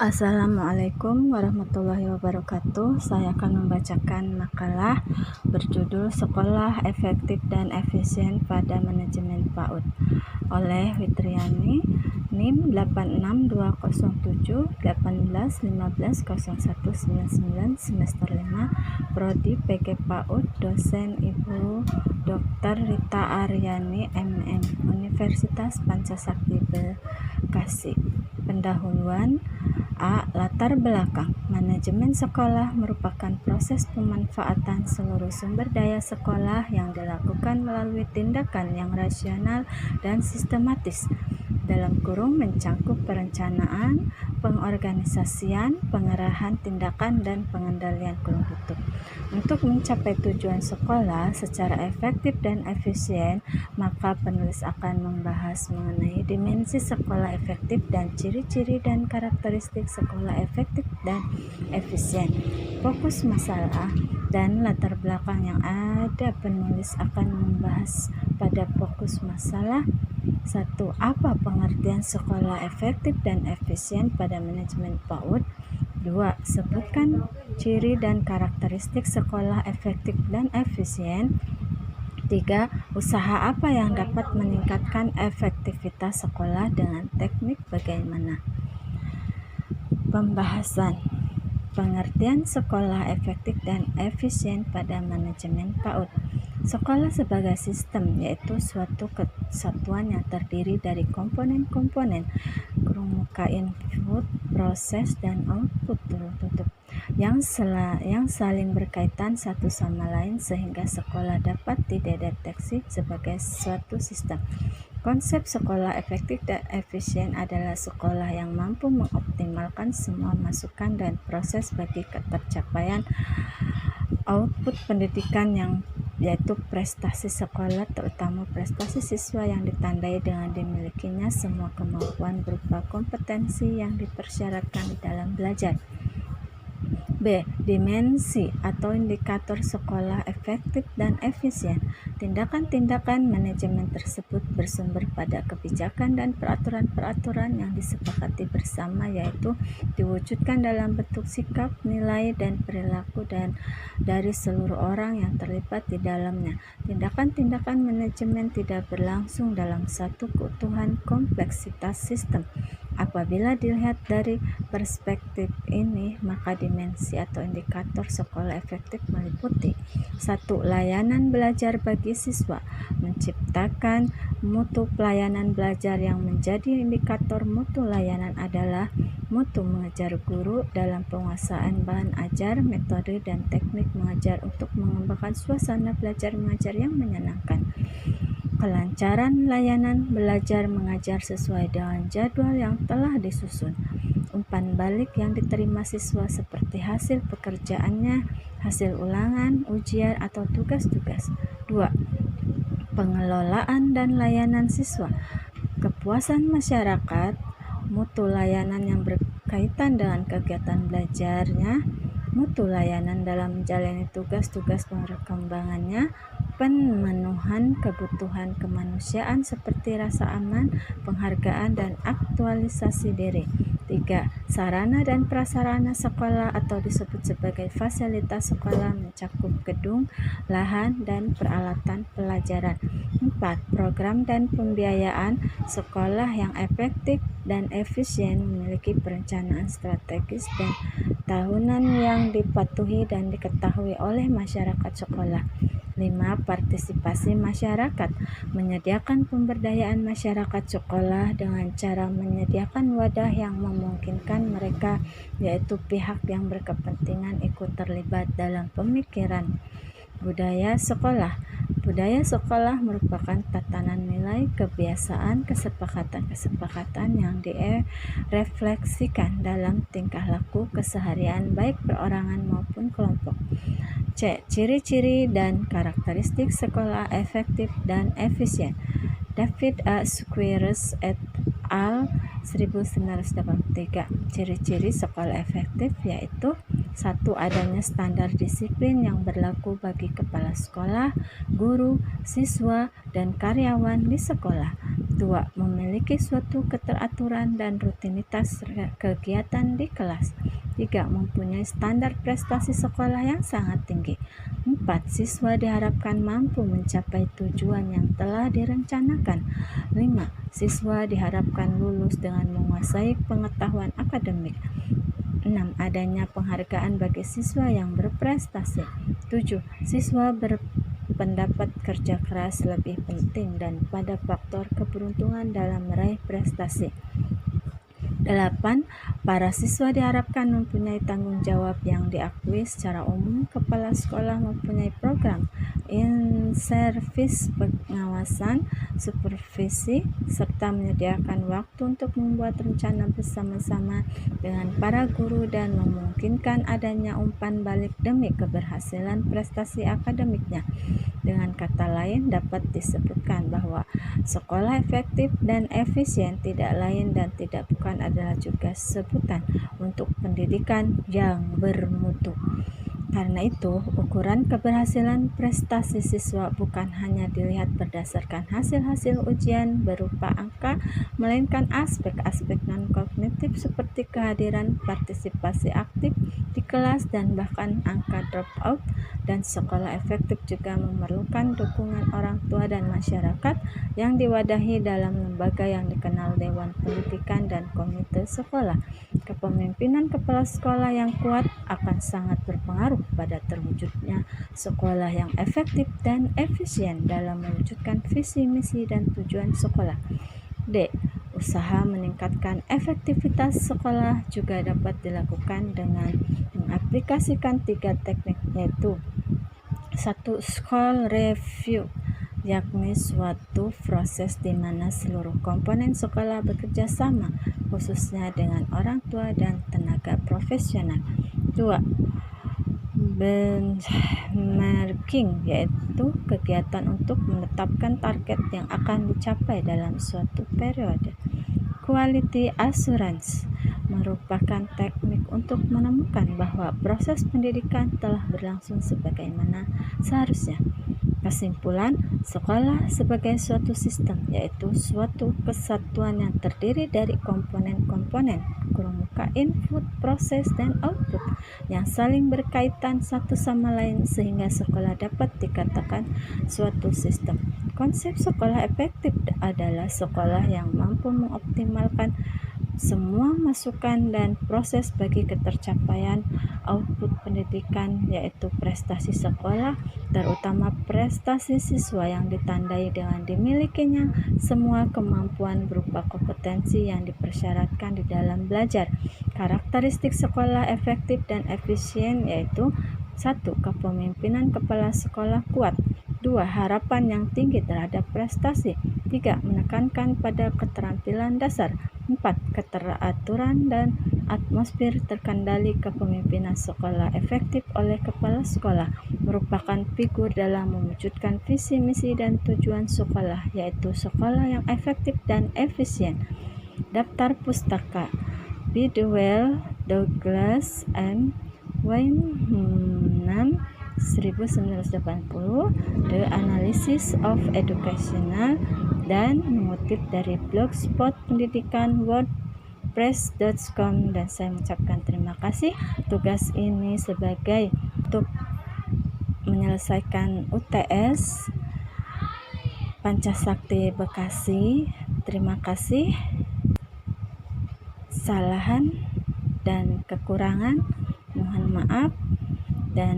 Assalamualaikum warahmatullahi wabarakatuh. Saya akan membacakan makalah berjudul Sekolah Efektif dan Efisien pada Manajemen PAUD oleh Witriani, NIM 8620718150199 semester 5, Prodi PG PAUD, dosen Ibu Dr. Rita Aryani, MM, Universitas Pancasakti Bekasi. Pendahuluan. A. Latar belakang. Manajemen sekolah merupakan proses pemanfaatan seluruh sumber daya sekolah yang dilakukan melalui tindakan yang rasional dan sistematis, dalam kurung mencangkup perencanaan, pengorganisasian, pengerahan tindakan, dan pengendalian kurung tutup. Untuk mencapai tujuan sekolah secara efektif dan efisien, maka penulis akan membahas mengenai dimensi sekolah efektif dan ciri-ciri dan karakteristik sekolah efektif dan efisien. Fokus masalah dan latar belakang yang ada. Penulis akan membahas pada fokus masalah. 1. Apa pengertian sekolah efektif dan efisien pada manajemen PAUD? 2. Sebutkan ciri dan karakteristik sekolah efektif dan efisien. 3. Usaha apa yang dapat meningkatkan efektivitas sekolah dengan teknik bagaimana? Pembahasan pengertian sekolah efektif dan efisien pada manajemen PAUD. Sekolah sebagai sistem, yaitu suatu kesatuan yang terdiri dari komponen-komponen muka input, proses, dan output tutup yang saling berkaitan satu sama lain sehingga sekolah dapat dideteksi sebagai suatu sistem. Konsep sekolah efektif dan efisien adalah sekolah yang mampu mengoptimalkan semua masukan dan proses bagi tercapaian output pendidikan yaitu prestasi sekolah, terutama prestasi siswa yang ditandai dengan dimilikinya semua kemampuan berupa kompetensi yang dipersyaratkan di dalam belajar. B. Dimensi atau indikator sekolah efektif dan efisien. Tindakan-tindakan manajemen tersebut bersumber pada kebijakan dan peraturan-peraturan yang disepakati bersama, yaitu diwujudkan dalam bentuk sikap, nilai, dan perilaku dari seluruh orang yang terlibat di dalamnya. Tindakan-tindakan manajemen tidak berlangsung dalam satu keutuhan kompleksitas sistem. Apabila dilihat dari perspektif ini, maka dimensi atau indikator sekolah efektif meliputi 1. Layanan belajar bagi siswa. Menciptakan mutu pelayanan belajar. Yang menjadi indikator mutu layanan adalah mutu mengajar guru dalam penguasaan bahan ajar, metode, dan teknik mengajar untuk mengembangkan suasana belajar mengajar yang menyenangkan. Kelancaran layanan belajar mengajar sesuai dengan jadwal yang telah disusun. Umpan balik yang diterima siswa seperti hasil pekerjaannya, hasil ulangan, ujian, atau tugas-tugas. 2. Pengelolaan dan layanan siswa. Kepuasan masyarakat, mutu layanan yang berkaitan dengan kegiatan belajarnya, mutu layanan dalam menjalani tugas-tugas perkembangannya, pemenuhan kebutuhan kemanusiaan seperti rasa aman, penghargaan, dan aktualisasi diri. 3. Sarana dan prasarana sekolah atau disebut sebagai fasilitas sekolah mencakup gedung, lahan, dan peralatan pelajaran. 4. Program dan pembiayaan sekolah yang efektif dan efisien memiliki perencanaan strategis dan tahunan yang dipatuhi dan diketahui oleh masyarakat sekolah. 5. Partisipasi masyarakat. Menyediakan pemberdayaan masyarakat sekolah dengan cara menyediakan wadah yang memungkinkan mereka, yaitu pihak yang berkepentingan, ikut terlibat dalam pemikiran. Budaya sekolah. Budaya sekolah merupakan tatanan nilai, kebiasaan, kesepakatan-kesepakatan yang direfleksikan dalam tingkah laku keseharian baik perorangan maupun kelompok. C. Ciri-ciri dan karakteristik sekolah efektif dan efisien. David A. Squires et al. 1983. Ciri-ciri sekolah efektif yaitu 1. Adanya standar disiplin yang berlaku bagi kepala sekolah, guru, siswa, dan karyawan di sekolah. 2. Memiliki suatu keteraturan dan rutinitas kegiatan di kelas. 3. Mempunyai standar prestasi sekolah yang sangat tinggi. 4. Siswa diharapkan mampu mencapai tujuan yang telah direncanakan. 5. Siswa diharapkan lulus dengan menguasai pengetahuan akademik. 6. Adanya penghargaan bagi siswa yang berprestasi. 7. Siswa berpendapat kerja keras lebih penting dan pada faktor keberuntungan dalam meraih prestasi. 8. Para siswa diharapkan mempunyai tanggung jawab yang diakui secara umum. Kepala sekolah mempunyai program in-service pengawasan, supervisi, serta menyediakan waktu untuk membuat rencana bersama-sama dengan para guru dan memungkinkan adanya umpan balik demi keberhasilan prestasi akademiknya. Dengan kata lain, dapat disebutkan bahwa sekolah efektif dan efisien tidak lain dan tidak bukan adalah juga sebutan untuk pendidikan yang bermutu. Karena itu, ukuran keberhasilan prestasi siswa bukan hanya dilihat berdasarkan hasil-hasil ujian berupa angka, melainkan aspek-aspek non-kognitif seperti kehadiran partisipasi aktif di kelas dan bahkan angka dropout. Dan sekolah efektif juga memerlukan dukungan orang tua dan masyarakat yang diwadahi dalam lembaga yang dikenal Dewan Pendidikan dan Komite Sekolah. Kepemimpinan kepala sekolah yang kuat akan sangat berpengaruh pada terwujudnya sekolah yang efektif dan efisien dalam mewujudkan visi, misi, dan tujuan sekolah. D. Usaha meningkatkan efektivitas sekolah juga dapat dilakukan dengan mengaplikasikan 3 teknik, yaitu 1. School review, yakni suatu proses di mana seluruh komponen sekolah bekerja sama, khususnya dengan orang tua dan tenaga profesional. 2. Benchmarking, yaitu kegiatan untuk menetapkan target yang akan dicapai dalam suatu periode. Quality assurance merupakan teknik untuk menemukan bahwa proses pendidikan telah berlangsung sebagaimana seharusnya. Kesimpulan, sekolah sebagai suatu sistem, yaitu suatu kesatuan yang terdiri dari komponen-komponen kelompok input, proses, dan output yang saling berkaitan satu sama lain sehingga sekolah dapat dikatakan suatu sistem. Konsep sekolah efektif adalah sekolah yang mampu mengoptimalkan semua masukan dan proses bagi ketercapaian output pendidikan, yaitu prestasi sekolah, terutama prestasi siswa yang ditandai dengan dimilikinya semua kemampuan berupa kompetensi yang dipersyaratkan di dalam belajar. Karakteristik sekolah efektif dan efisien yaitu 1. Kepemimpinan kepala sekolah kuat. 2. Harapan yang tinggi terhadap prestasi. 3. Menekankan pada keterampilan dasar. 4. Keteraturan dan atmosfer terkendali. Kepemimpinan sekolah efektif oleh kepala sekolah merupakan figur dalam mewujudkan visi, misi, dan tujuan sekolah, yaitu sekolah yang efektif dan efisien. Daftar pustaka Bidwell, Douglas, M. Wyndham 1980, The Analysis of Educational, dan mengutip dari blogspot pendidikan wordpress.com. Dan saya mengucapkan terima kasih. Tugas ini sebagai untuk menyelesaikan UTS Pancasakti Bekasi. Terima kasih. Kesalahan dan kekurangan mohon maaf, dan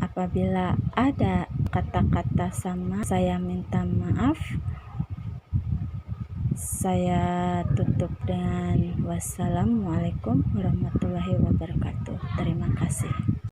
apabila ada kata-kata sama saya minta maaf. Saya tutup dengan wassalamualaikum warahmatullahi wabarakatuh. Terima kasih.